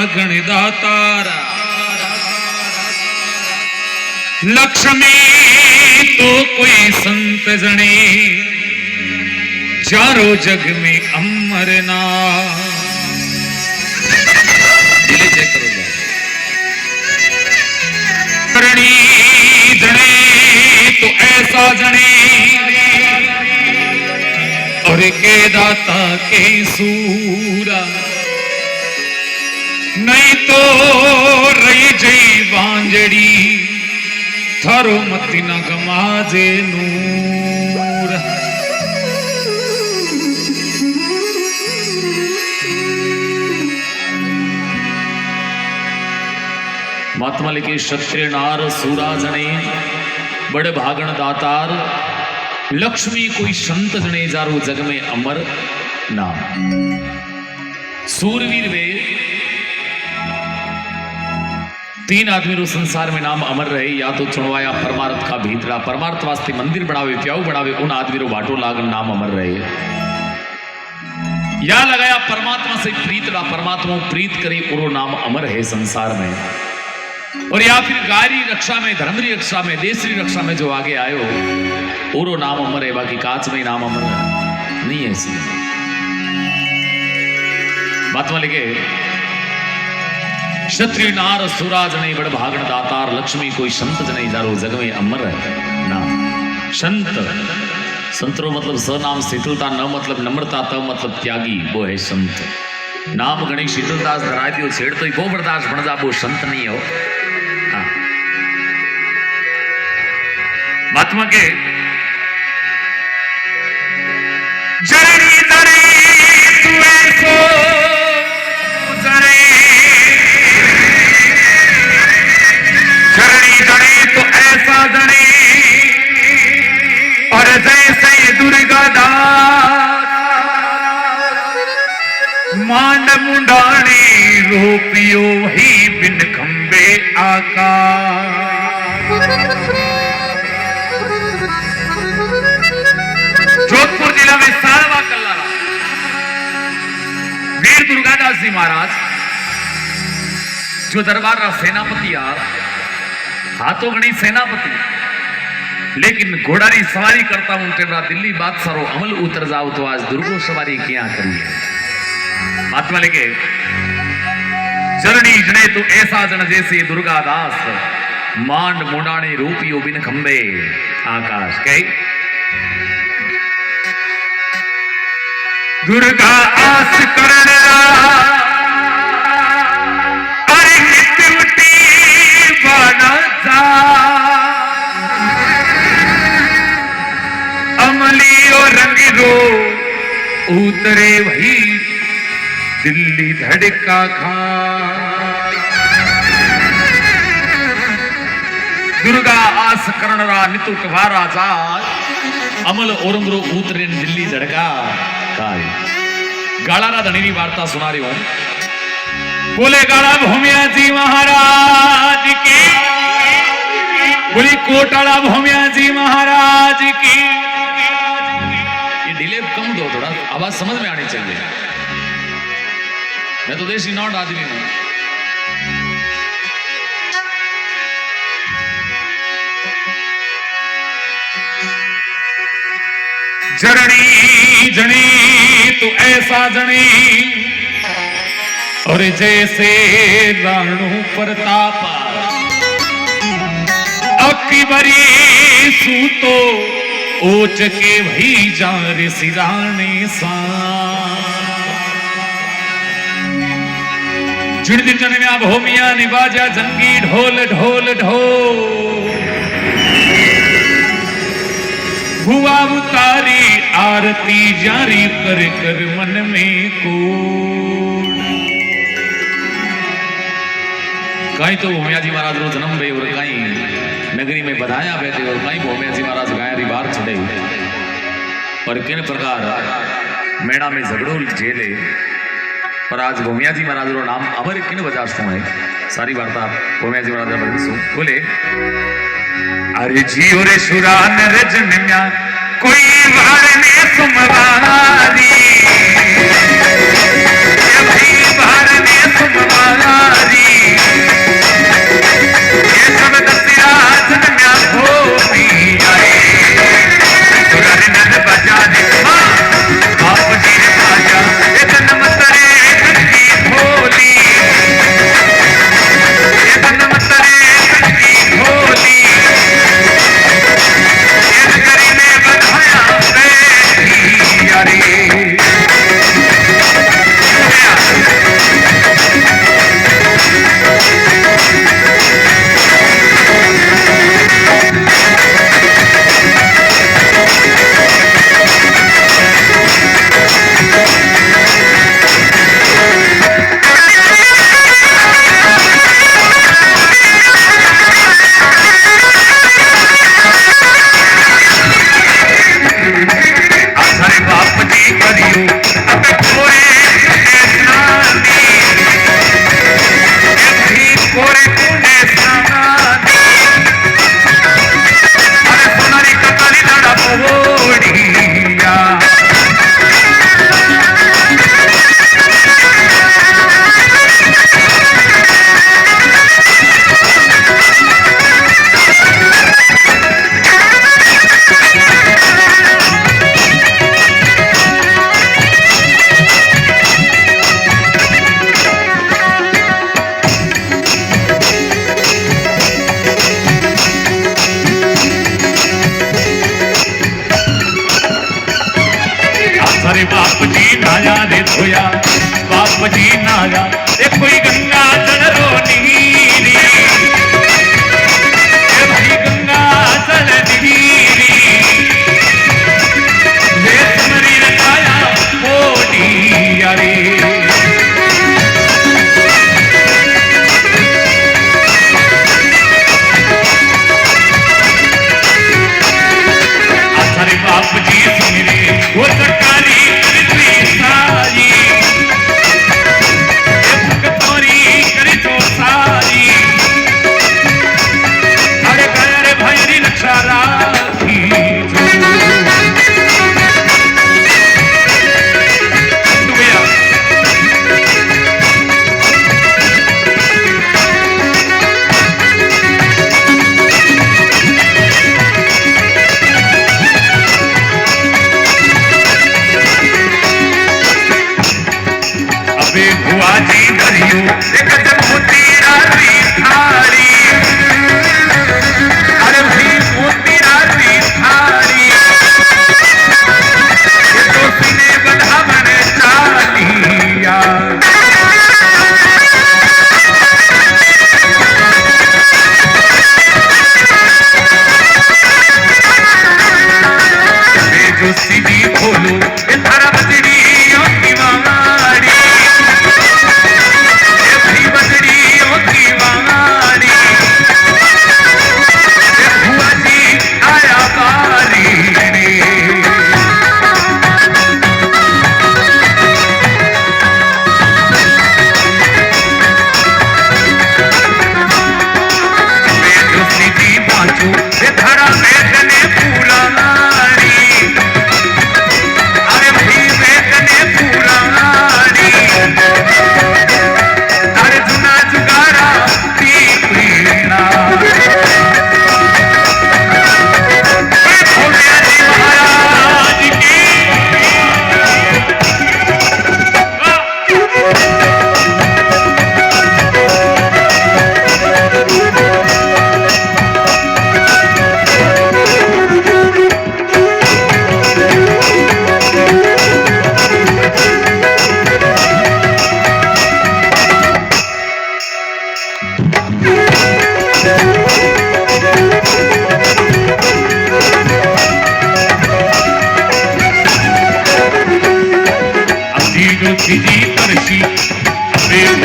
गणदातारा लक्ष्मी तो कोई संत जने चारों जग में अमर ना दिले चेक करो करणी जने तो ऐसा जने और के दाता के सूरा नहीं तो रही जई वांजड़ी थारो मती ना गमाजे नूर। महात्मा लिखे क्षत्रिय नार सूरा जने बड़े भागण दातार लक्ष्मी कोई संत जने जारो जग में अमर नाम। सूरवीर वे तीन आदमी रो संसार में नाम अमर रहे, या तो चुनवाया परमार्थ का भीतरा परमार्थ वास्ते मंदिर बढ़ावे प्याऊ बढ़ावे उन आदमी रो बाटो लागन नाम अमर रहे, या लगाया परमात्मा से प्रीतरा परमात्मा प्रीत करी उरो नाम अमर है संसार में, और या फिर गायरी रक्षा में धर्मरी रक्षा में देशरी रक्षा में जो आगे आयो उरो नाम अमर है, बाकी काच में नाम अमर नहीं है। ऐसी महात्मा लिखे क्षत्रिय नार सुराज नहीं बड़ भागण दातार लक्ष्मी कोई संत जने जारो जग में अमर नाम। संत संतरो मतलब स नाम शीतलता, न मतलब नम्रता, त मतलब त्यागी, वो है संत। नाम गणी शीतलदास धरा दियो छेड़ तो वो बर्दाश्त बन जा, वो संत नहीं हो। हाँ महात्मा के जरनी जरे तू ऐसो जरे तो ऐसा जने और जैसे दुर्गा दास मांड मुंडाने रोपियो ही बिन खंबे आकाश। जोधपुर जिला में सारवा कल्लारा वीर दुर्गादास जी महाराज जो दरबार रा सेनापति आ हाथों गणी सेनापति, लेकिन घोड़ारी सवारी करता हूं टेबरा दिल्ली बादशाह अमल उतर जाओ तो आज दुर्गो सवारी क्या करी है। महात्मा लिखे चरणी जने तो ऐसा जन जैसे दुर्गा दास मांड मुंडाने रूपियो बिन खंबे आकाश। कही दुर्गा आस करण अमली और रंगी रो उतरे वही दिल्ली धड़का खा। दुर्गा आस करणरा नितु कवारा जा अमल औरंग रो उतरे दिल्ली धड़का काय। गालारा धनी वार्ता सुना रही हूं। बोले गाला भूमिया जी महाराज की, बोली कोटाला भूमिया जी महाराज की। ये डिले कम दो, थोड़ा आवाज समझ में आनी चाहिए। मैं तो देसी नॉट आदमी हूं। जरणी जनी तो ऐसा जनी और जैसे राणू प्रताप अकबरी सूतो ओच के भई जार सिराने सा। जिन दिन जन में भूमिया निबाजा जंगी ढोल ढोल ढोल हुआ उतारी आरती जारी कर कर मन में को। कहीं तो भूमिया जी महाराज रो जन्म भे और कहीं नगरी में बधाया बैठे और कहीं भूमिया जी महाराज गायरी बार चढ़े और किन प्रकार मेड़ा में झगड़ो झेले। पर आज भूमिया जी महाराज रो नाम अमर किन वजह से है। सारी वार्ता भूमिया जी महाराज बोले अरे जियो रे सुरान रजन म्या कोई भारने सुमवारी भारने सुमवारी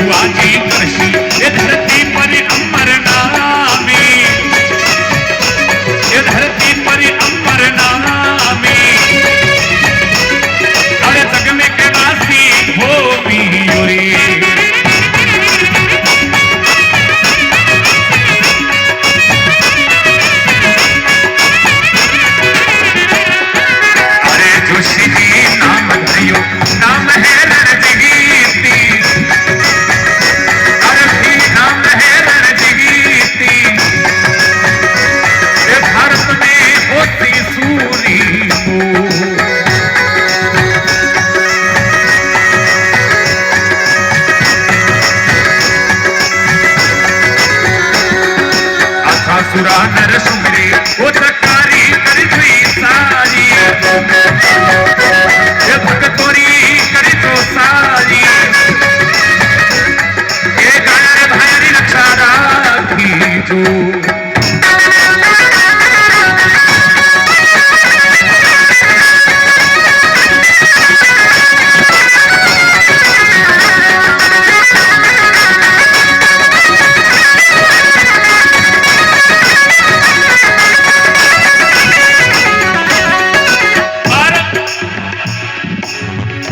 हुआ जी कृषि ये धरती पर अमर नामी, ये धरती पर अमर नामी, अरे जग में के वासी भूमि रे। अरे जोशी जी नाम धरियो नाम है रणजीती, अरे भी नाम है रणजीती, ये भारत में होती सूरी को। असुरा नर सुमरे वो चकारी करी थी सारी, ये भक्तोरी करी तो सारी, ये गाय भाई रक्षा राखी जो।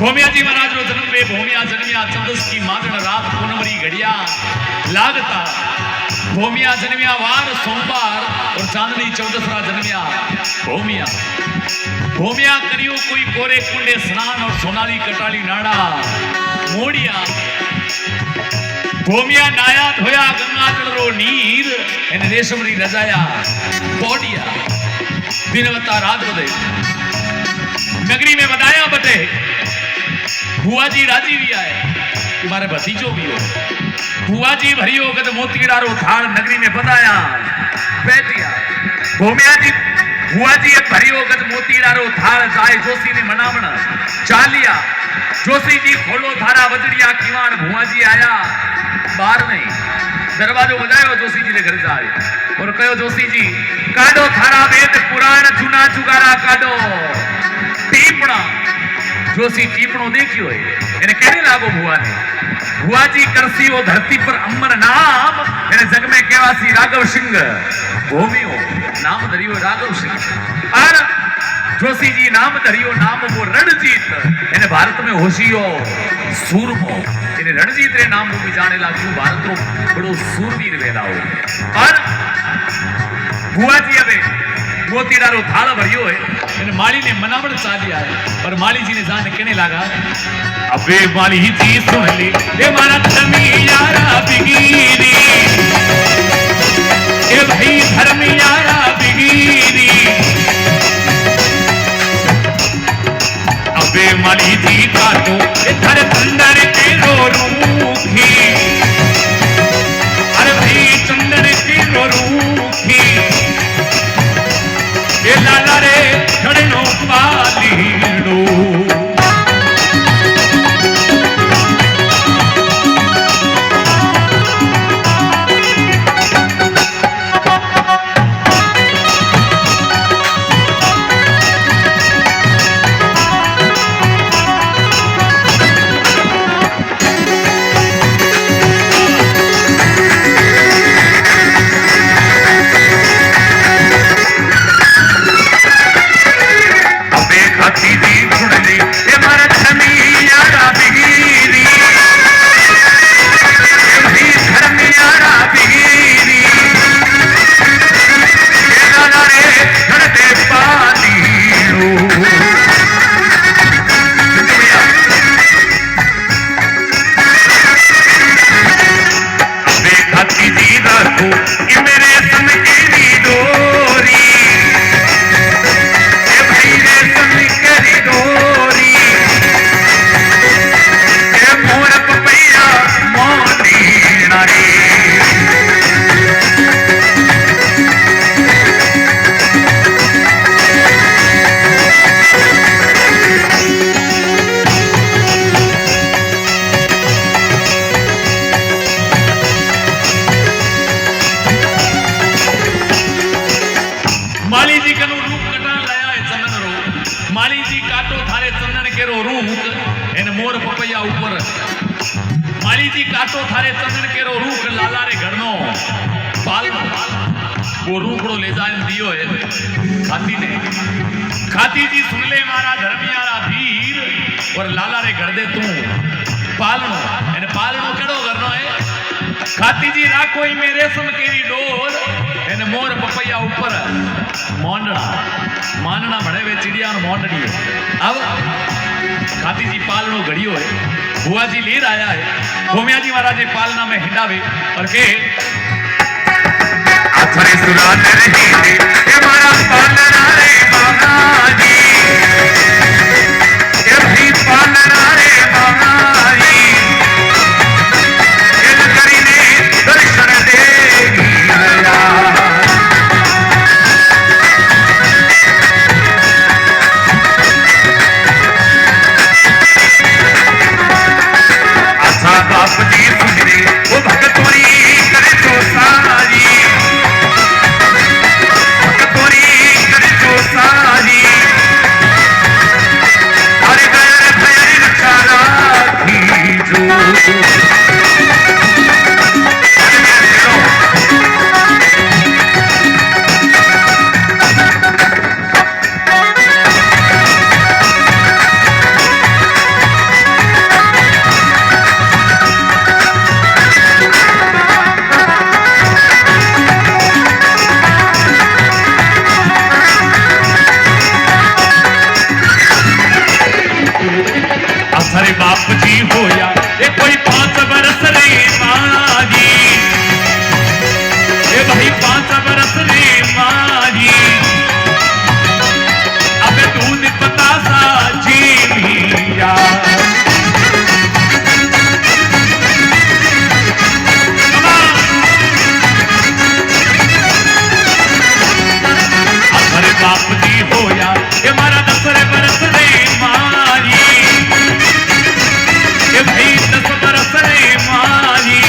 भोमिया जी महाराज रो जन्म वे भोमिया जन्मिया चंदस की मादन रात पूनमरी घड़िया लागता, भोमिया जन्मिया वार सोमवार और चांदनी चौदसरा जन्मिया भोमिया। भोमिया करियो कोई कोरे कुंडे स्नान और सोनाली कटाली नाड़ा मोड़िया, भोमिया नाया धोया गंगा जल रो नीर इन रेशमरी रजाया पौड़िया, दिनवता रात बदे नगरी में बताया बटे, बुआ जी राजी भी आए तुम्हारे भतीजो भी हो, बुआ जी भरियो गद मोतीडारो थाल नगरी में बताया बैठिया, भोमिया जी बुआ जी भरियो गद मोतीडारो थाल जाए जोशी ने मनावण चालिया, जोशी जी खोलो थारा वजड़िया किवाड़, बुआ जी आया बाहर नहीं दरवाजो बजायो, जोशी जी ने घर जाए और कहो जोशी जी काडो थारा वेद पुराण जूना जुगारा काडो टीपणा। जोशी टीपणो देखियो है એને કેને લાગો ભુવાને, ભુવાજી કરસી ઓ ધરતી પર અમર નામ, એને જગ में કેવાસી રાઘવ સિંહ ભૂમિયો નામ ધર્યો રાઘવ સિંહ, और जोशी जी नाम धरियो नाम वो रणजीत, એને भारत में होशियो सूरमो, એને रणजीत रे नाम भी जाने लागू भारत रो बड़ो सूरवीर वेलाओ। और ભુવાજી હવે मोतीडारो थाल भरियो है, इन माली ने मनावण चालिया है, पर माली जी ने जान कहने लगा अबे माली जी सुन ले ये मारा धर्मी यारा बिगीरी, ये भाई धर्मी यारा बिगीरी, अबे माली जी का तो इधर चंदन के रो रूखी, अरे भाई चंदन के रो रूखी, ये लाला रे खड़नो पालीड़ो। लाटो थारे चंदन केरो रूख लाला रे घरनो पालनो वो रूखड़ो ले जाए दियो है खाती ने खाती जी सुन ले मारा धर्मियारा धीर और लाला रे घर दे तू पालनो एने पालनो केड़ो करनो है खाती जी राखो ही मेरे सम केरी डोर एने मोर पपैया ऊपर मोंडड़ा मानना बड़े वे चिड़िया और मोंडड़ी अब खाती जी पालनो घड़ियो है बुआ जी लीर आया है भूमिया जी महाराज पालना में हिंडावे और के अथरे सुरान रही है ये मारा पालना रे बाबा जी ये भी पालना रे बाबा जी इन करीने दर्शन देगी आया अच्छा बाप जी सुनरे वो भगतोरी करे तो सारी अरे बाप जी होया ये कोई 5 बरस रे माँ जी ये भाई 5 बरस रे माँ जी अब दूध पता सा जी भैया अरे बाप जी होया ये मारा 10 बरस रे माँ जी भाई 10 बरस रे मारी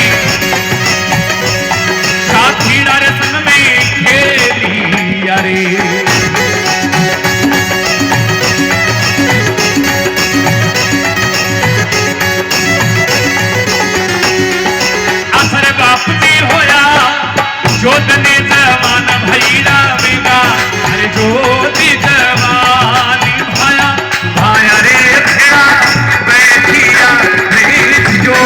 साथी डारे संग में खेली अरे असर बाप जी होया जोतने जवान भैरा बेगा अरे जोती जवानी भाया भाया रे भेड़ा बैठिया जो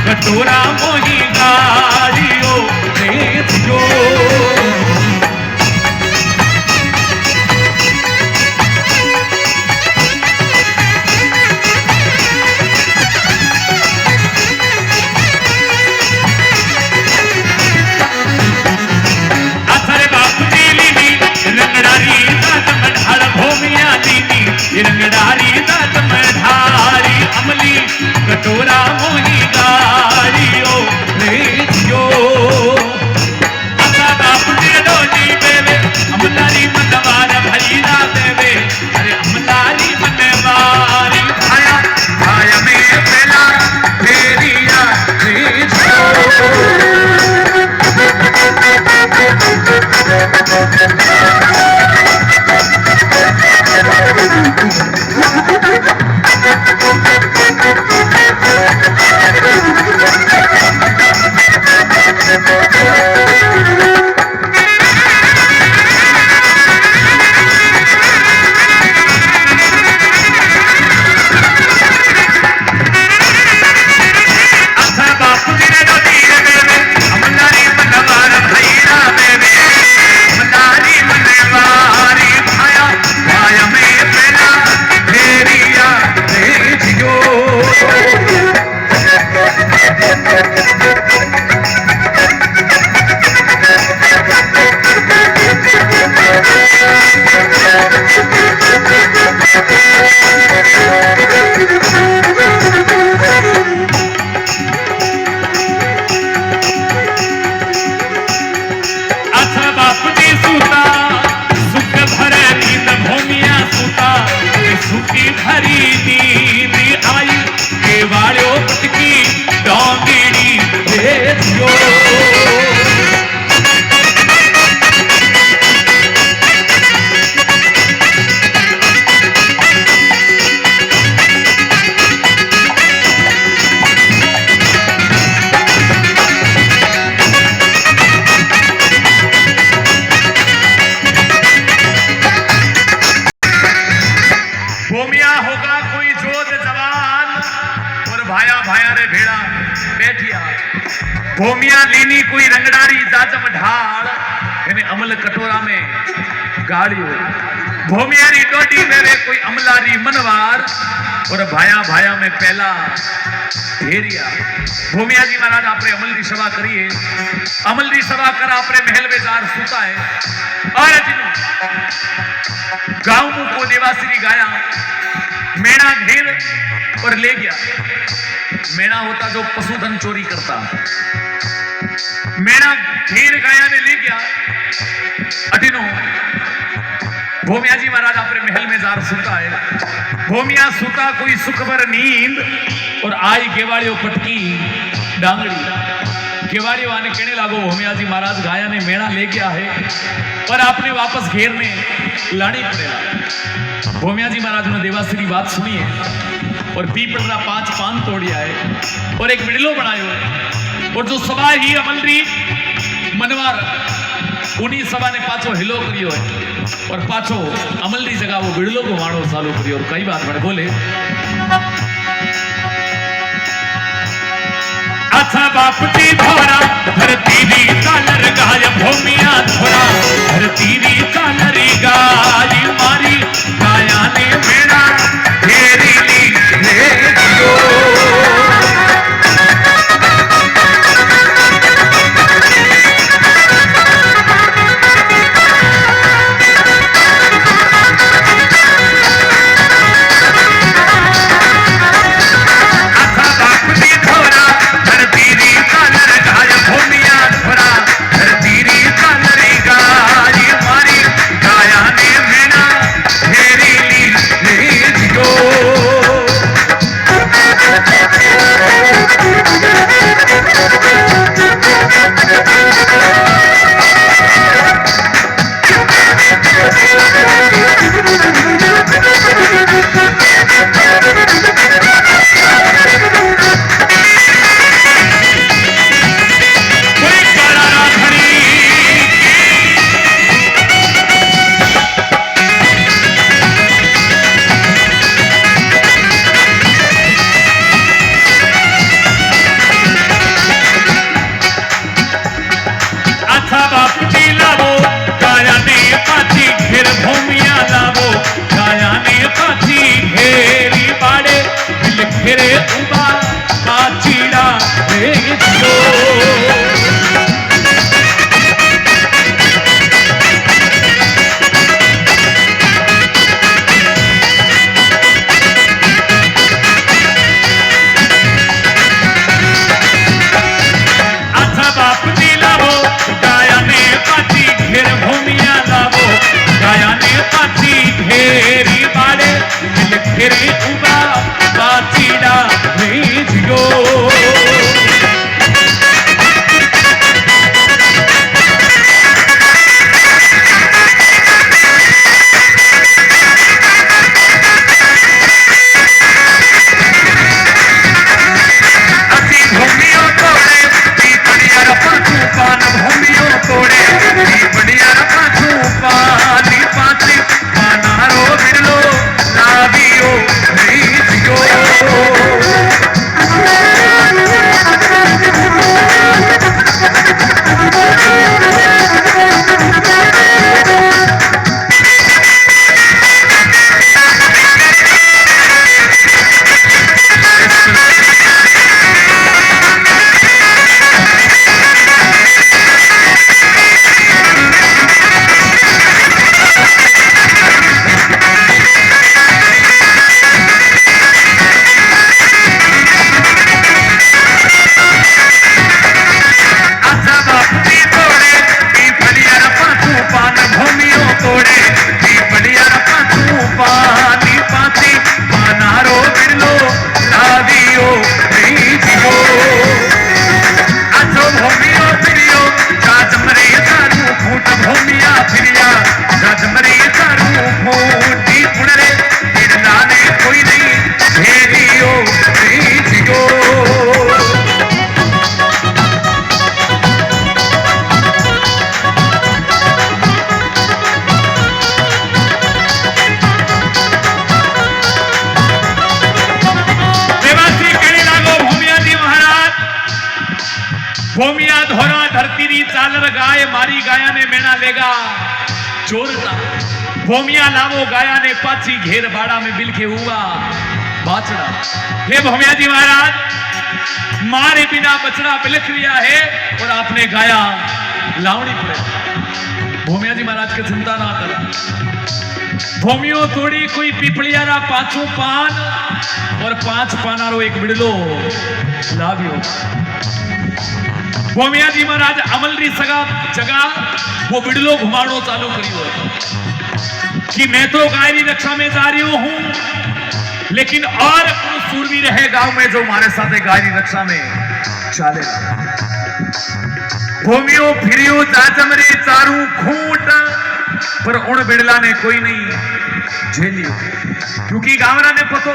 कटोरा मोही गाड़ियों जो असर बाप दीनी रंगडारी दात मढार भूमिया दीनी रंगडारी दात मढारी अमली कटोरा मोही गाड़ियों जो असा बाप दे डोली बेवे अमलारी मनवार भैरा देवे अरे अमलारी मनवारी भाया भाया में बेला फेरिया जो भाया भाया रे भेड़ा बैठिया भूमिया लीनी कोई रंगडारी जाजम ढाल એને અમલ કટોરા में ગાળ્યો ભૂમિયારી ડોડી મેરે કોઈ અમલારી મનવાર और भाया भाया में पहला ढेरिया भूमिया जी महाराज आपने अमल की सभा करिए अमल की सभा कर आपने महल में जार सूता है और गांव को देवाश्री गाया मेणा घेर और ले गया मेणा होता जो पशुधन चोरी करता मेणा घेर गाया ने ले गया अटिनो भूमिया जी महाराज अपने महल में जार सुता है भूमिया सुता कोई सुखभर नींद और आई केवाड़ियों पटकी डांगड़ी केवाड़ियों आने कहने लागो भूमिया जी महाराज गाया ने मेणा ले गया है और आपने वापस घेरने लानी पड़ेगा भूमिया जी महाराज ने देवाश्री बात सुनी है और पीपल का 5 पान तोड़िया है और एक बिड़लो बनायो है और जो सभा ही अमलरी मनवार उन्हीं सभा ने पाछो हिलो करियो है और पाछो अमल की जगह वो बिड़लो को मारो चालू करियो और कई बात मैंने बोले अच्छा बाप की धोरा धरती री कालर गाय भूमिया धोरा धरती री कालर गाय मारी गाया ने मेरा घेरी ली ले दियो भूमिया धोरा धरती री चालर गाय मारी गाया ने मेणा लेगा चोरता भूमिया लावो गाया ने पाची घेर बाड़ा में बिलखे हुआ बाचड़ा। हे भूमिया जी महाराज मारे बिना बचड़ा बिलख लिया है और आपने गाया लावणी पड़े। भूमिया जी महाराज के चिंता ना कर। भूमियो तोड़ी कोई पिपलियारा पांचों पान और 5 पानारो एक बिड़लो लावियो। भूमिया जी महाराज अमलरी सगा जगह वो बिड़लो घुमाड़ो चालू करियो कि मैं तो गायरी रक्षा में जा रही हूं लेकिन और सूरवीर है गांव में जो हमारे साथ गायरी रक्षा में चलेगा। भूमियो फिरियो चाचमरे चारू खूंट पर उन बिड़ला ने कोई नहीं झेलियो क्योंकि गावरा ने पतो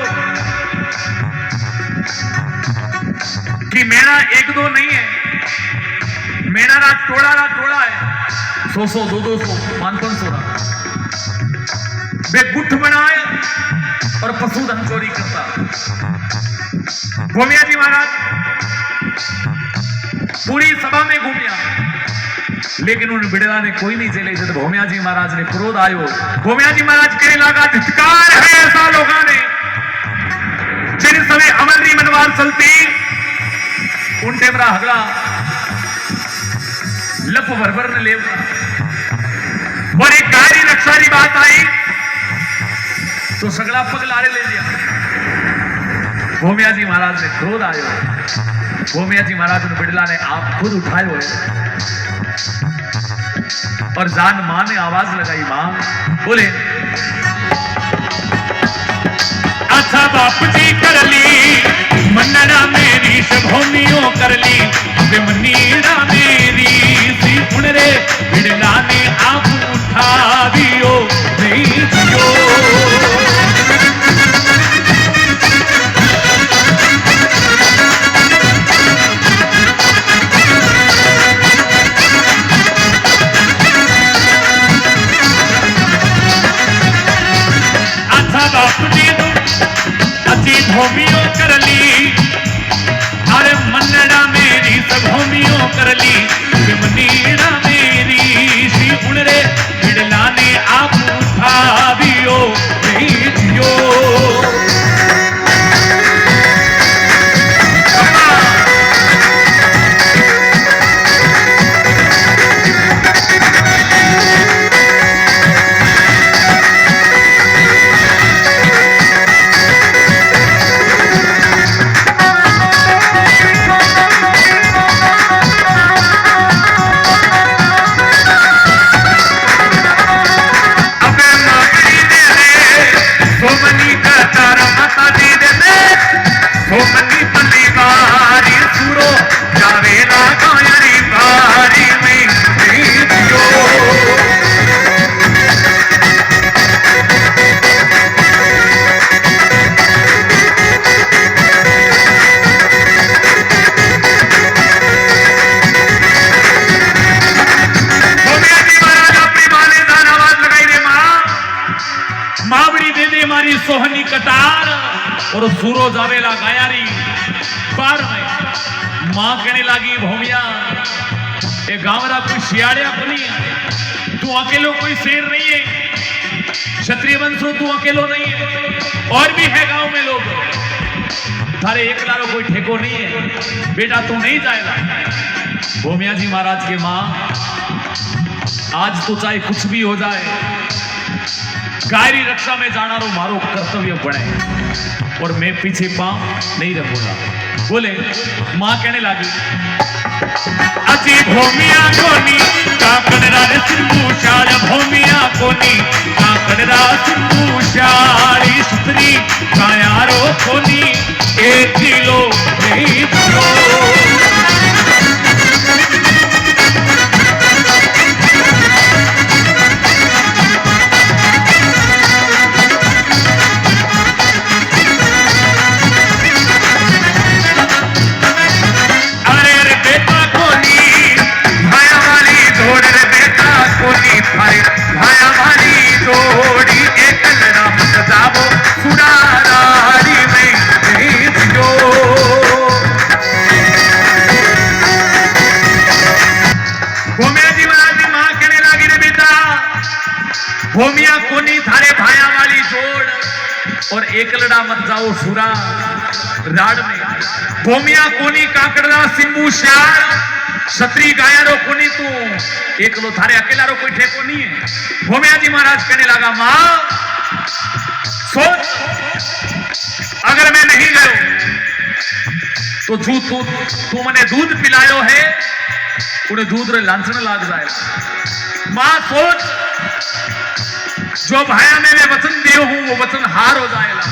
कि मेरा 1-2 नहीं है, मेरा टोड़ा है 100 200 500 वे गुठ बनाए और पशुधन चोरी करता। भूमिया जी महाराज पूरी सभा में घूमिया लेकिन उन बिड़ला ने कोई नहीं चले। जब भूमिया जी महाराज ने क्रोध आयो, भूमिया जी महाराज कहने लगा धिक्कार है ऐसा लोगों ने जिन समय अमलरी मनवार चलती उन टेमरा हगड़ा लप भरभर ने लेवता और एक गायरी रक्षा की बात आई तो सगला पग लारे ले लिया। भूमिया जी महाराज ने क्रोध आयो। भूमिया जी महाराज ने बिड़ला ने आप खुद उठायो है और जान मां ने आवाज लगाई। मां बोले अच्छा बाप जी कर ली मनना मेरी भूमियों कर ली मनीड़ा मेरी सी उन रे बिड़ला ने आप उठा दियो नहीं दियो। अच्छा बाप जी अच्छी भूमियों कर ली अरे मनड़ा मेरी सब भूमियों कर ली मनीड़ा मेरी सी उन रे बिड़ला ने आप उठा दियो नहीं दियो। सोहनी कटार और सूरो जावेला गायारी पार में। मां कहने लगी भूमिया ये गांवरा कोई शियाड़िया बनी तू अकेलो कोई शेर नहीं है, क्षत्रिय वंशो तू अकेलो नहीं है और भी है गांव में लोग, थारे एक लारो कोई ठेको नहीं है, बेटा तू नहीं जाएगा। भूमिया जी महाराज के मां आज तो चाहे कुछ भी हो जाए गायरी रक्षा में जाना रो मारो कर्तव्य बने और मैं पीछे पांव नहीं रखूंगा। बोले मां कहने लगी अची भूमिया कोनी काकड़रा रे सिंधुशाल भूमिया कोनी काकड़रा सिंधुशाली सुतरी कायारो कोनी एक किलो नहीं किलो। भोमिया कोनी थारे भाया वाली जोड़ और एकलड़ा मत जाओ सुरा राड में। भोमिया कोनी काकड़ा सिंबू श्यार छत्री गायरो कोनी तू एकलो थारे अकेला रो कोई ठेको नहीं है। भोमिया जी महाराज कहने लगा मां सोच, अगर मैं नहीं गयो तो तू मने दूध पिलायो है उन्हें दूध रे लांछन लाग जाए। मां सोच, जो भाया में मैं वचन दियो हूं वो वचन हार हो जाएगा।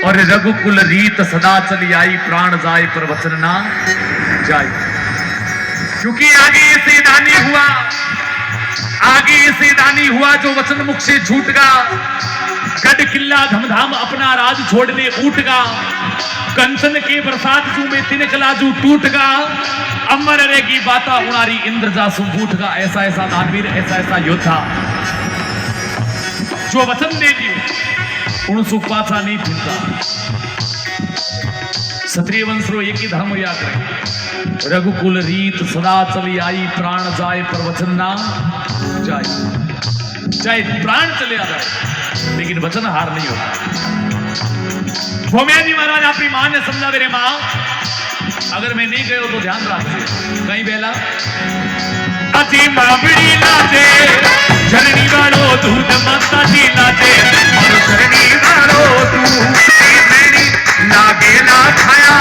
और रघुकुल रीत सदा चली आई, प्राण जाए पर वचन ना जाए। क्योंकि आगे ऐसे दानी हुआ, आगे ऐसे दानी हुआ जो वचन मुख से झूठ गा। गढ़ किला धमधाम अपना राज छोड़ने उठ गा। कंचन के बरसात जू में तिनक लाजू टूट गा। अमर रहेगी बाता उनारी इंद्र जासू बूठ गा। ऐसा ऐसा दानवीर, ऐसा ऐसा योद्धा जो वचन दे दियो उनसु पाछा नहीं फिरता। क्षत्रिय वंश रो एक ही धर्म याद रहे, रघुकुल रीत सदा चली आई, प्राण जाए पर वचन ना जाए। चाहे प्राण चले आ जाए लेकिन वचन हार नहीं होता। भोमिया जी महाराज अपनी मां ने समझा, मेरे मां अगर मैं नहीं गयो तो ध्यान रखिए कहीं बेला अति माबड़ी लाजे जननी वालो दूध माता जी लाजे और जननी वालो दूध मेरी लागे ना खाया।